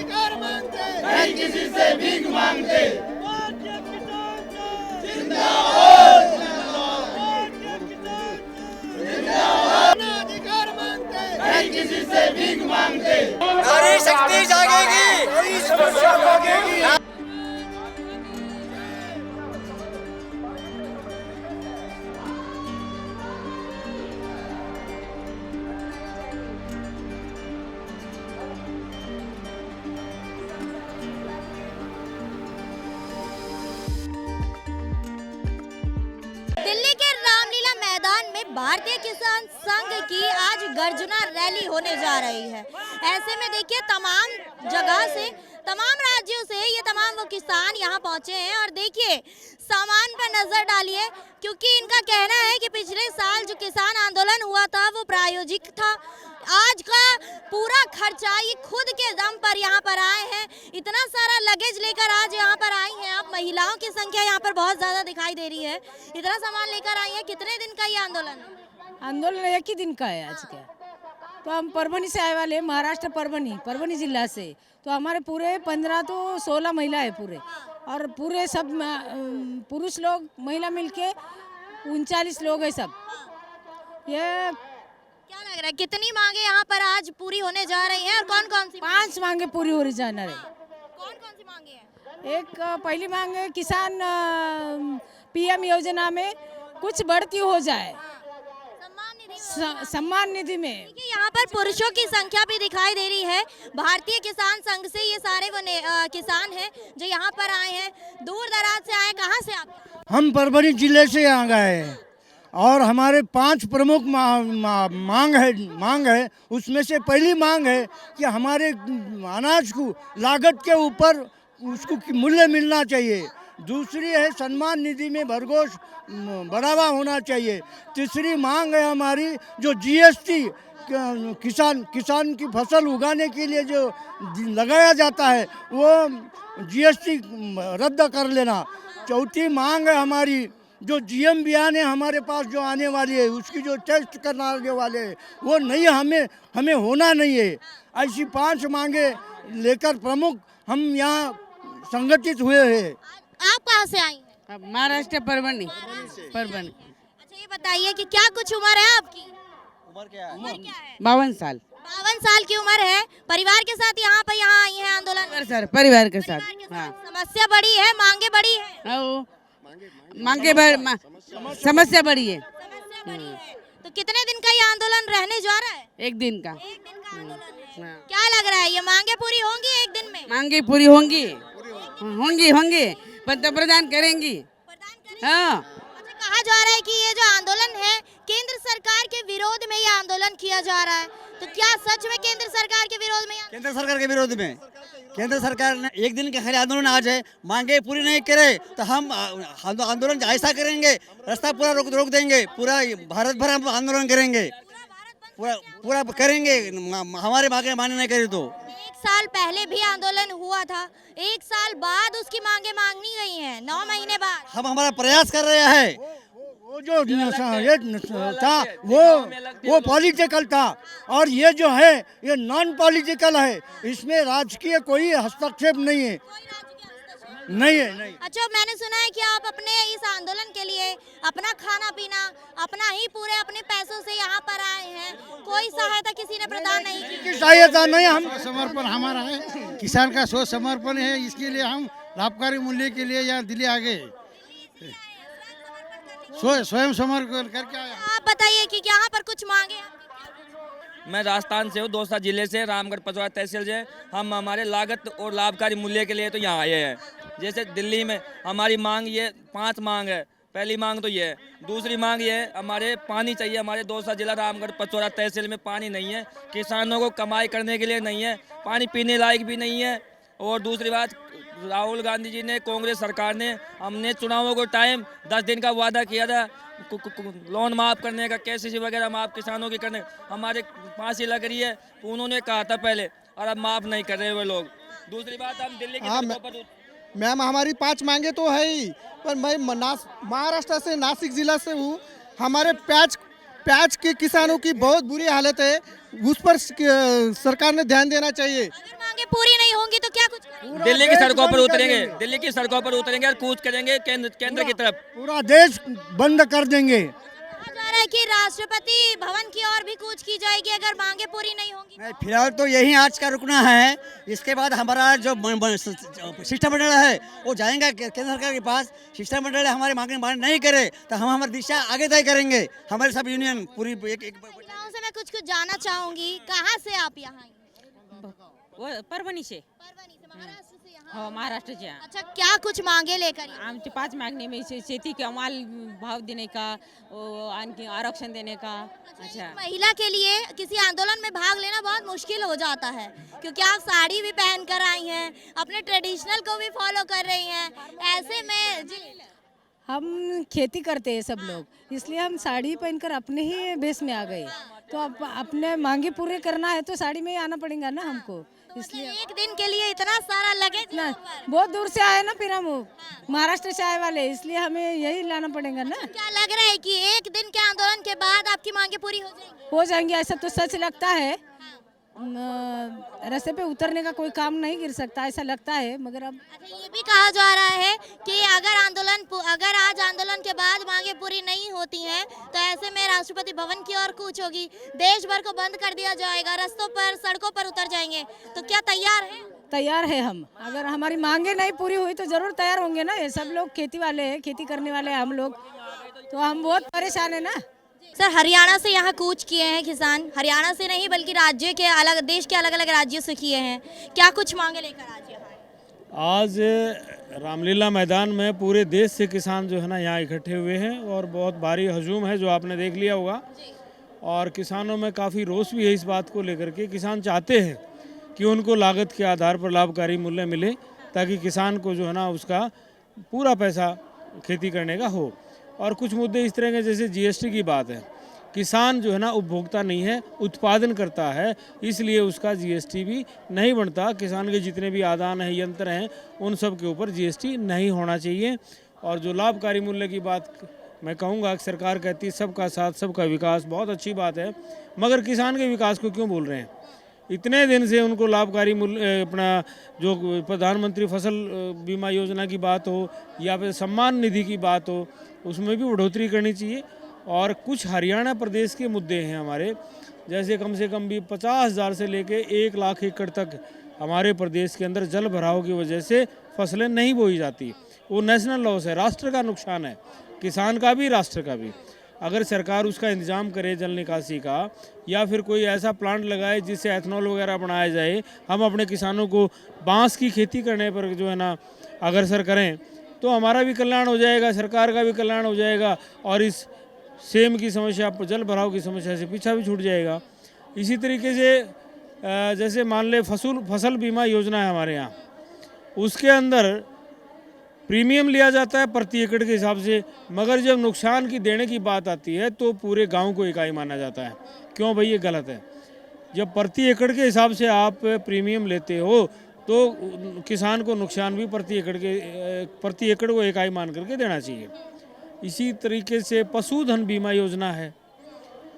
अधिकार मांगते, नहीं किसी से भीख मांगते। भारतीय किसान संघ जिंदाबाद जिंदाबाद, अधिकार मांगते, नहीं किसी से भीख मांगते। नारी शक्ति जागेगी, कोई समस्या भागेगी। दिल्ली के रामलीला मैदान में भारतीय किसान संघ की आज गर्जना रैली होने जा रही है। ऐसे में देखिए तमाम जगह से, तमाम राज्यों से ये तमाम वो किसान यहाँ पहुँचे हैं और देखिए सामान पर नजर डालिए, क्योंकि इनका कहना है कि पिछले साल जो किसान आंदोलन हुआ था वो प्रायोजिक था। आज का पूरा खर्चा ये खुद के दम पर यहाँ पर आए हैं। इतना सारा लगेज लेकर आज यहाँ पर आई हैं। अब महिलाओं की संख्या यहाँ पर बहुत ज्यादा दिखाई दे रही है। इतना सामान लेकर आई है। कितने दिन का ये आंदोलन? आंदोलन एक ही दिन का है आज का। तो हम परभनी से आए वाले, महाराष्ट्र परभनी जिला से। तो हमारे पूरे 15 तो 16 महिला है पूरे, और पूरे सब पुरुष लोग महिला मिलके 39 लोग हैं सब। ये क्या लग रहा है कितनी मांगे यहाँ पर आज पूरी होने जा रही हैं और कौन कौन सी? 5 मांगे पूरी हो रही जाना रही। कौन कौन सी मांगे हैं? एक पहली मांग है किसान पीएम योजना में कुछ बढ़ती हो जाए, सम्मान निधि सम्मान निधि में। देखिए यहाँ पर पुरुषों की संख्या भी दिखाई दे रही है। भारतीय किसान संघ से ये सारे वो किसान हैं जो यहाँ पर आए हैं, दूर दराज से आए। कहाँ से आप? हम परभनी जिले से यहाँ गए हैं और हमारे 5 प्रमुख मांग है। उसमें से पहली मांग है कि हमारे अनाज को लागत के ऊपर उसको मूल्य मिलना चाहिए। दूसरी है सम्मान निधि में भरघोष बढ़ावा होना चाहिए। तीसरी मांग है हमारी जो जीएसटी किसान की फसल उगाने के लिए जो लगाया जाता है वो जीएसटी रद्द कर लेना। चौथी मांग है हमारी जो जीएम बियाने हमारे पास जो आने वाली है उसकी जो टेस्ट करने वाले हैं वो नहीं, हमें होना नहीं है। ऐसी 5 मांगे लेकर प्रमुख हम यहाँ संगठित हुए हैं। आप कहाँ से आई हैं? महाराष्ट्र परभनी। अच्छा ये बताइए कि क्या कुछ उम्र है आपकी? उम्र क्या है? उम्र क्या है? 52 साल। 52 साल की उम्र है। परिवार के साथ यहाँ पर आई हैं आंदोलन? सर परिवार के साथ। परिवार के साथ। समस्या बड़ी है, मांगे बड़ी है। समस्या बड़ी है। समस्या बड़ी है। तो कितने दिन का ये आंदोलन रहने जा रहा है? एक दिन का। एक दिन का आंदोलन है। क्या लग रहा है ये मांगे पूरी होंगी एक दिन में? मांगे पूरी होंगी। पंतप्रधान करेंगी। प्रदान करेंगे? हाँ। अच्छा कहा जा रहा है कि ये जो आंदोलन है केंद्र सरकार के विरोध में ये आंदोलन किया जा रहा है, तो क्या सच में केंद्र सरकार के विरोध में? केंद्र सरकार के विरोध में केंद्र सरकार ने एक दिन का खाली आंदोलन आज है, मांगे पूरी नहीं करे तो हम आंदोलन ऐसा करेंगे, रास्ता पूरा रोक देंगे, पूरा भारत भर हम आंदोलन करेंगे, पूरा करेंगे। हमारे मांगे माने नहीं करे तो। 1 साल पहले भी आंदोलन हुआ था, 1 साल बाद उसकी मांगे मांगनी गई हैं, 9 महीने बाद। हम हमारा प्रयास कर रहे हैं। वो जो ये था वो पॉलिटिकल था और ये जो है ये नॉन पॉलिटिकल है। इसमें राजकीय कोई हस्तक्षेप नहीं है। नहीं है, नहीं। अच्छा मैंने सुना है कि आप अपने इस आंदोलन के लिए अपना खाना पीना अपना ही पूरे अपने पैसों से यहाँ पर आए हैं, कोई सहायता किसी ने प्रदान नहीं की? सहायता नहीं, हम समर्पण हमारा है, किसान का स्वयं समर्पण है। इसके लिए हम लाभकारी मूल्य के लिए यहाँ दिल्ली आ गए, स्वयं समर्पण करके आए। आप बताइए कि यहाँ पर कुछ मांगे? मैं राजस्थान से हूँ, दौसा जिले से, रामगढ़ पचौड़ा तहसील से। हम हमारे लागत और लाभकारी मूल्य के लिए तो यहाँ आए हैं। जैसे दिल्ली में हमारी मांग ये 5 मांग है। पहली मांग तो ये है। दूसरी मांग ये है हमारे पानी चाहिए। हमारे दौसा जिला रामगढ़ पचौड़ा तहसील में पानी नहीं है, किसानों को कमाई करने के लिए नहीं है, पानी पीने लायक भी नहीं है। और दूसरी बात राहुल गांधी जी ने, कांग्रेस सरकार ने, हमने चुनावों को टाइम 10 दिन का वादा किया था लोन माफ़ करने का, केसीसी वगैरह माफ़ किसानों की करने, हमारे फांसी लग रही है। उन्होंने कहा था पहले और अब माफ़ नहीं कर रहे हुए लोग। दूसरी बात हम दिल्ली के मैम हमारी 5 मांगे तो है ही, पर मैं महाराष्ट्र से नासिक जिला से हूँ। हमारे प्याज के किसानों की बहुत बुरी हालत है, उस पर सरकार ने ध्यान देना चाहिए। अगर मांगे पूरी नहीं होंगी तो क्या कुछ करेंगे? दिल्ली की सड़कों पर बंद उतरेंगे, करेंगे। दिल्ली की सड़कों पर उतरेंगे और कूच करेंगे केंद्र की तरफ। पूरा देश बंद कर देंगे। कहा जा रहा है कि राष्ट्रपति भवन की ओर भी कूच की जाएगी अगर मांगे पूरी नहीं होंगी। नहीं, फिलहाल तो यही आज का रुकना है। इसके बाद हमारा जो शिष्टमंडल है वो जाएंगे केंद्र सरकार के पास। शिष्टमंडल हमारे मांगे नहीं करे तो हम हमारी दिशा आगे तय करेंगे। हमारे सब यूनियन पूरी महिलाओं से मैं कुछ जाना चाहूंगी, कहाँ से आप यहाँ आई? परभणी से परभणी से, महाराष्ट्र से यहाँ? हो महाराष्ट्र से अच्छा, क्या कुछ मांगे लेकर आई? आमचे 5 मागणी में शेती के माल भाव देने का, आणखी आरक्षण देने का। अच्छा, महिला के लिए किसी आंदोलन में भाग लेना बहुत मुश्किल हो जाता है क्योंकि आप साड़ी भी पहन कर आई हैं, अपने ट्रेडिशनल को भी फॉलो कर रही हैं। ऐसे में जी हम खेती करते हैं सब लोग, इसलिए हम साड़ी पहनकर अपने ही भेष में आ गए। तो अब अपने मांगे पूरे करना है तो साड़ी में ही आना पड़ेगा ना हमको, इसलिए एक दिन के लिए इतना सारा लगेज ना बहुत दूर से आए ना, फिर हम महाराष्ट्र से आए वाले, इसलिए हमें यही लाना पड़ेगा ना। क्या लग रहा है कि एक दिन के आंदोलन के बाद आपकी मांगे पूरी हो जाएंगी? हो जाएंगे, ऐसा तो सच लगता है। रास्ते पे उतरने का कोई काम नहीं गिर सकता ऐसा लगता है, मगर अब अच्छा, ये भी कहा जा रहा है कि अगर आज आंदोलन के बाद मांगे पूरी नहीं होती हैं तो ऐसे में राष्ट्रपति भवन की ओर कूच होगी, देश भर को बंद कर दिया जाएगा, रास्तों पर सड़कों पर उतर जाएंगे। तो क्या तैयार है? तैयार है हम। अगर हमारी मांगे नहीं पूरी हुई तो जरूर तैयार होंगे ना। ये सब लोग खेती वाले हैं, खेती करने वाले हैं हम लोग, तो हम बहुत परेशान है ना। सर, हरियाणा से यहाँ कूच किए हैं किसान, हरियाणा से नहीं बल्कि राज्य के अलग, देश के अलग अलग राज्यों से किए हैं। क्या कुछ मांगे लेकर आज यहाँ आए? आज रामलीला मैदान में पूरे देश से किसान जो है ना यहाँ इकट्ठे हुए हैं और बहुत भारी हजूम है जो आपने देख लिया होगा। और किसानों में काफ़ी रोष भी है इस बात को लेकर के। किसान चाहते हैं कि उनको लागत के आधार पर लाभकारी मूल्य मिले ताकि किसान को जो है ना उसका पूरा पैसा खेती करने का हो। और कुछ मुद्दे इस तरह के जैसे जीएसटी की बात है, किसान जो है ना उपभोक्ता नहीं है, उत्पादन करता है, इसलिए उसका जीएसटी भी नहीं बनता। किसान के जितने भी आदान हैं, यंत्र हैं, उन सब के ऊपर जीएसटी नहीं होना चाहिए। और जो लाभकारी मूल्य की बात मैं कहूँगा कि सरकार कहती है सबका साथ सबका विकास, बहुत अच्छी बात है, मगर किसान के विकास को क्यों बोल रहे हैं? इतने दिन से उनको लाभकारी मूल्य अपना जो प्रधानमंत्री फसल बीमा योजना की बात हो या फिर सम्मान निधि की बात हो, उसमें भी बढ़ोतरी करनी चाहिए। और कुछ हरियाणा प्रदेश के मुद्दे हैं हमारे, जैसे कम से कम भी 50,000 से लेके 1 लाख एकड़ तक हमारे प्रदेश के अंदर जल भराव की वजह से फसलें नहीं बोई जाती। वो नेशनल लॉस है, राष्ट्र का नुकसान है, किसान का भी राष्ट्र का भी। अगर सरकार उसका इंतजाम करे जल निकासी का, या फिर कोई ऐसा प्लांट लगाए जिससे एथनॉल वगैरह बनाया जाए, हम अपने किसानों को बांस की खेती करने पर जो है ना अग्रसर करें तो हमारा भी कल्याण हो जाएगा, सरकार का भी कल्याण हो जाएगा और इस सेम की समस्या, जल भराव की समस्या से पीछा भी छूट जाएगा। इसी तरीके से जैसे मान ले फसल बीमा योजना है हमारे यहाँ, उसके अंदर प्रीमियम लिया जाता है प्रति एकड़ के हिसाब से, मगर जब नुकसान की देने की बात आती है तो पूरे गांव को इकाई माना जाता है। क्यों भाई, ये गलत है। जब प्रति एकड़ के हिसाब से आप प्रीमियम लेते हो तो किसान को नुकसान भी प्रति एकड़ को इकाई मान करके देना चाहिए। इसी तरीके से पशुधन बीमा योजना है,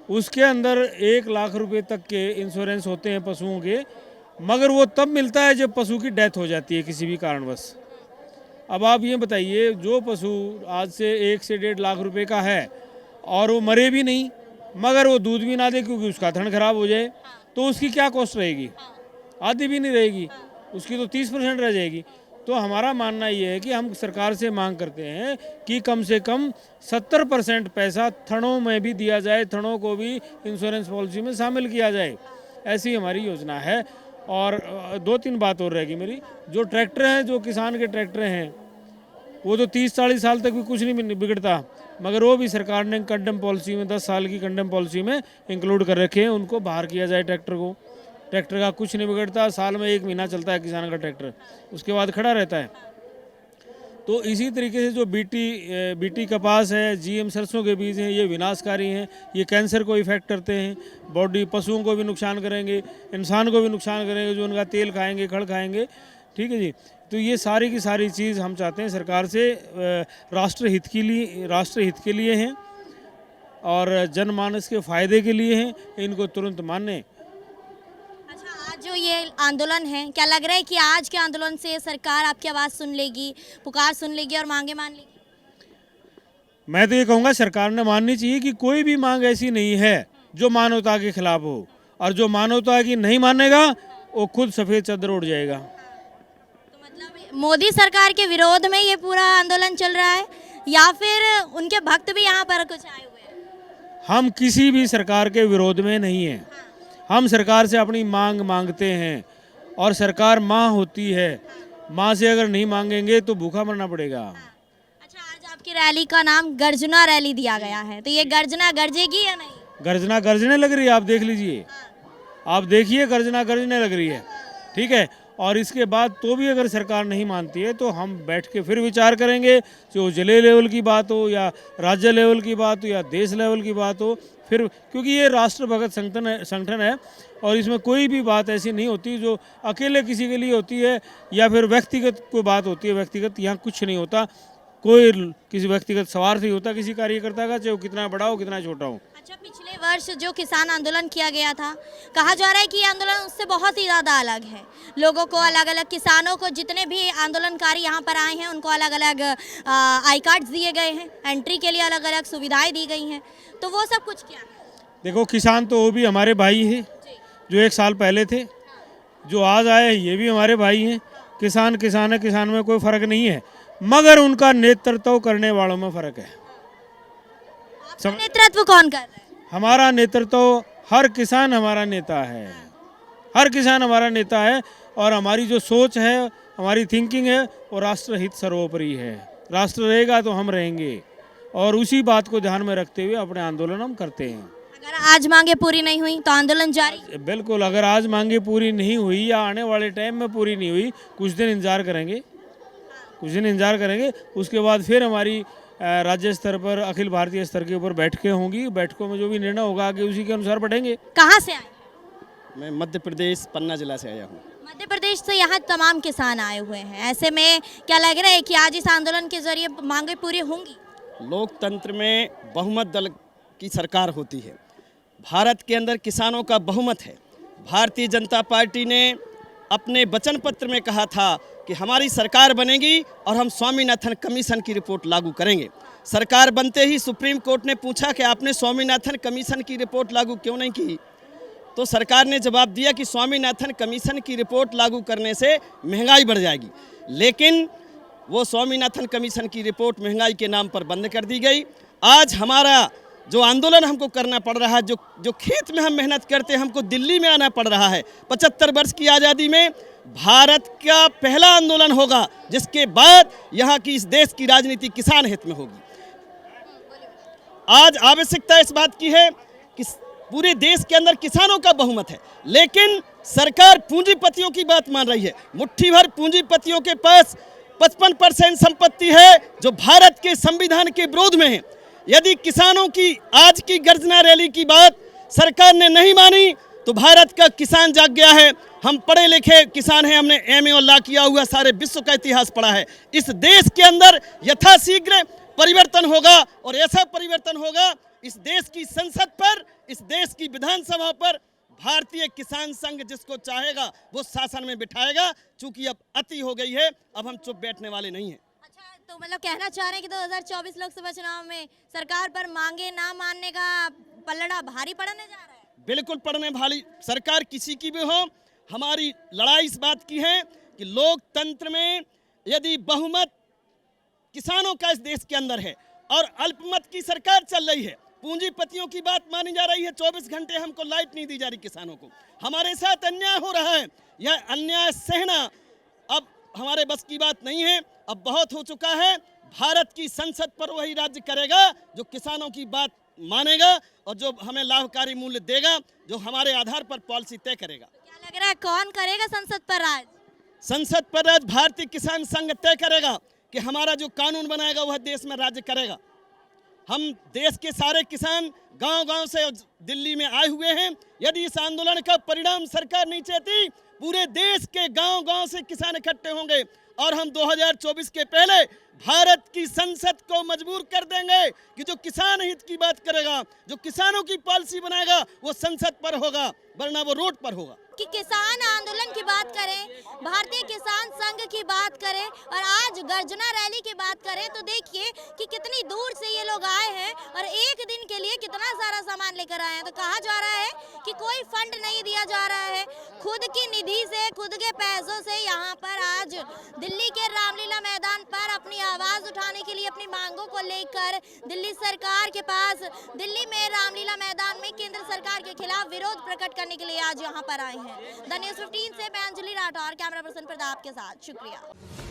उसके अंदर 1 लाख रुपए तक के इंश्योरेंस होते हैं पशुओं के, मगर वो तब मिलता है जब पशु की डेथ हो जाती है किसी भी कारणवश। अब आप ये बताइए, जो पशु आज से 1 से 1.5 लाख रुपए का है और वो मरे भी नहीं, मगर वो दूध भी ना दे क्योंकि उसका थन खराब हो जाए, तो उसकी क्या कॉस्ट रहेगी? आधी भी नहीं रहेगी, उसकी तो 30% रह जाएगी। तो हमारा मानना ये है कि हम सरकार से मांग करते हैं कि कम से कम 70% पैसा थनों में भी दिया जाए, थनों को भी इंश्योरेंस पॉलिसी में शामिल किया जाए, ऐसी हमारी योजना है। और 2-3 बात और रहेगी मेरी। जो ट्रैक्टर हैं, जो किसान के ट्रैक्टर हैं, वो तो 30-40 साल तक भी कुछ नहीं बिगड़ता, मगर वो भी सरकार ने कंडेम पॉलिसी में 10 साल की कंडेम पॉलिसी में इंक्लूड कर रखे हैं, उनको बाहर किया जाए। ट्रैक्टर का कुछ नहीं बिगड़ता, साल में 1 महीना चलता है किसान का ट्रैक्टर, उसके बाद खड़ा रहता है। तो इसी तरीके से जो बीटी कपास है, जीएम सरसों के बीज हैं, ये विनाशकारी हैं, ये कैंसर को इफेक्ट करते हैं, बॉडी पशुओं को भी नुकसान करेंगे, इंसान को भी नुकसान करेंगे, जो उनका तेल खाएंगे, खड़ खाएंगे। ठीक है जी। तो ये सारी की सारी चीज़ हम चाहते हैं सरकार से, राष्ट्रहित के लिए हैं और जनमानस के फ़ायदे के लिए हैं, इनको तुरंत माने। अच्छा, आज जो ये आंदोलन है, क्या लग रहा है कि आज के आंदोलन से सरकार आपकी आवाज़ सुन लेगी, पुकार सुन लेगी और मांगे मान लेगी? मैं तो ये कहूँगा सरकार ने माननी चाहिए कि कोई भी मांग ऐसी नहीं है जो मानवता के खिलाफ हो, और जो मानवता की नहीं मानेगा वो खुद सफ़ेद चादर उड़ जाएगा। तो मतलब मोदी सरकार के विरोध में ये पूरा आंदोलन चल रहा है या फिर उनके भक्त भी यहाँ पर कुछ आए हुए हैं? हम किसी भी सरकार के विरोध में नहीं हैं। हम सरकार से अपनी मांग मांगते हैं और सरकार माँ होती है, माँ से अगर नहीं मांगेंगे तो भूखा मरना पड़ेगा। अच्छा, आज आपकी रैली का नाम गर्जना रैली दिया गया है, तो ये गर्जना गरजेगी या नहीं? गर्जना गरजने लग रही है, आप देख लीजिए, आप देखिए गर्जना गरजने लग रही है, ठीक है। और इसके बाद तो भी अगर सरकार नहीं मानती है तो हम बैठ के फिर विचार करेंगे, जो जिले लेवल की बात हो या राज्य लेवल की बात हो या देश लेवल की बात हो, फिर क्योंकि ये राष्ट्रभगत संगठन है और इसमें कोई भी बात ऐसी नहीं होती जो अकेले किसी के लिए होती है या फिर व्यक्तिगत कोई बात होती है। व्यक्तिगत यहाँ कुछ नहीं होता, कोई किसी व्यक्तिगत स्वार्थ नहीं होता किसी कार्यकर्ता का, चाहे वो कितना बड़ा हो कितना छोटा हो। अच्छा, पिछले वर्ष जो किसान आंदोलन किया गया था, कहा जा रहा है कि ये आंदोलन उससे बहुत ही ज़्यादा अलग है। लोगों को अलग अलग, किसानों को, जितने भी आंदोलनकारी यहाँ पर आए हैं उनको अलग अलग आई कार्ड्स दिए गए हैं, एंट्री के लिए अलग अलग सुविधाएं दी गई हैं, तो वो सब कुछ क्या है? देखो, किसान तो वो भी हमारे भाई हैं जो 1 साल पहले थे, जो आज आए ये भी हमारे भाई हैं। किसान किसान है, किसान में कोई फ़र्क नहीं है, मगर उनका नेतृत्व करने वालों में फ़र्क है। नेतृत्व कौन कर रहा है? हमारा नेतृत्व, हर किसान हमारा नेता है, हर किसान हमारा नेता है, और हमारी जो सोच है, हमारी थिंकिंग है, वो राष्ट्रहित सर्वोपरि है। राष्ट्र रहेगा तो हम रहेंगे, और उसी बात को ध्यान में रखते हुए अपने आंदोलन हम करते हैं। अगर आज मांगे पूरी नहीं हुई तो आंदोलन जारी? बिल्कुल, अगर आज मांगे पूरी नहीं हुई या आने वाले टाइम में पूरी नहीं हुई, कुछ दिन इंतजार करेंगे, कुछ दिन इंतजार करेंगे। उसके बाद फिर हमारी राज्य स्तर पर, अखिल भारतीय स्तर के ऊपर बैठकें होंगी, बैठकों में जो भी निर्णय होगा आगे उसी के अनुसार बढ़ेंगे। कहाँ से आए? मैं मध्य प्रदेश पन्ना जिला से आया हूँ। मध्य प्रदेश से यहाँ तमाम किसान आए हुए हैं, ऐसे में क्या लग रहा है कि आज इस आंदोलन के जरिए मांगे पूरी होंगी? लोकतंत्र में बहुमत दल की सरकार होती है, भारत के अंदर किसानों का बहुमत है। भारतीय जनता पार्टी ने अपने वचन पत्र में कहा था कि हमारी सरकार बनेगी और हम स्वामीनाथन कमीशन की रिपोर्ट लागू करेंगे। सरकार बनते ही सुप्रीम कोर्ट ने पूछा कि आपने स्वामीनाथन कमीशन की रिपोर्ट लागू क्यों नहीं की, तो सरकार ने जवाब दिया कि स्वामीनाथन कमीशन की रिपोर्ट लागू करने से महंगाई बढ़ जाएगी। लेकिन वो स्वामीनाथन कमीशन की रिपोर्ट महंगाई के नाम पर बंद कर दी गई। आज हमारा जो आंदोलन हमको करना पड़ रहा है, जो खेत में हम मेहनत करते हैं, हमको दिल्ली में आना पड़ रहा है। 75 वर्ष की आज़ादी में भारत का पहला आंदोलन होगा जिसके बाद यहाँ की, इस देश की राजनीति किसान हित में होगी। आज आवश्यकता इस बात की है कि पूरे देश के अंदर किसानों का बहुमत है, लेकिन सरकार पूंजीपतियों की बात मान रही है। मुट्ठी भर पूंजीपतियों के पास 55% संपत्ति है जो भारत के संविधान के विरोध में है। यदि किसानों की आज की गर्जना रैली की बात सरकार ने नहीं मानी तो भारत का किसान जाग गया है। हम पढ़े लिखे किसान हैं, हमने MA और लॉ किया हुआ, सारे विश्व का इतिहास पढ़ा है। इस देश के अंदर यथाशीघ्र परिवर्तन होगा, और ऐसा परिवर्तन होगा इस देश की संसद पर, इस देश की विधानसभा पर भारतीय किसान संघ जिसको चाहेगा वो शासन में बिठाएगा। चूंकि अब अति हो गई है, अब हम चुप बैठने वाले नहीं हैं। तो मतलब कहना चाह रहे हैं कि 2024 लोकसभा चुनाव में सरकार पर मांगे ना मानने का पलड़ा भारी पड़ने जा रहा है? बिल्कुल पड़ने वाली, सरकार किसी की भी हो, हमारी लड़ाई इस बात की है कि लोकतंत्र में यदि बहुमत किसानों का इस देश के अंदर है और अल्पमत की सरकार चल रही है, पूंजीपतियों की बात मानी जा रही है, 24 घंटे हमको लाइट नहीं दी जा रही किसानों को, हमारे साथ अन्याय हो रहा है, यह अन्याय सहना अब हमारे बस की बात नहीं है। अब बहुत हो चुका है। भारत की संसद पर वही राज्य करेगा जो किसानों की बात मानेगा और जो हमें लाभकारी मूल्य देगा, जो हमारे आधार पर पॉलिसी तय करेगा। क्या लग रहा है कौन करेगा संसद पर राज? संसद पर राज भारतीय किसान संघ तय करेगा कि हमारा जो कानून बनाएगा वह देश में राज्य करेगा। हम देश के सारे किसान गांव-गांव से दिल्ली में आए हुए हैं। यदि इस आंदोलन का परिणाम सरकार नहीं चाहती, पूरे देश के गांव-गांव से किसान इकट्ठे होंगे और हम 2024 के पहले भारत की संसद को मजबूर कर देंगे कि जो किसान हित की बात करेगा, जो किसानों की पॉलिसी बनाएगा, वो संसद पर होगा, वरना वो रोड पर होगा। कि किसान आंदोलन की बात करें, भारतीय किसान संघ की बात करें और आज गर्जना रैली की बात करें, तो देखिए कि कितनी दूर से ये लोग आए हैं और एक दिन के लिए कितना सारा सामान लेकर आए हैं। तो कहा जा रहा है कि कोई फंड नहीं दिया जा रहा है, खुद की निधि से, खुद के पैसों से यहाँ पर आज दिल्ली के रामलीला मैदान पर अपनी आवाज उठाने के लिए, अपनी मांगों को लेकर दिल्ली सरकार के पास, दिल्ली में रामलीला मैदान में केंद्र सरकार के खिलाफ विरोध प्रकट करने के लिए आज यहाँ पर आए हैं। द न्यूज़ 15 से मैं अंजलि राठौर, कैमरा पर्सन प्रताप के साथ, शुक्रिया।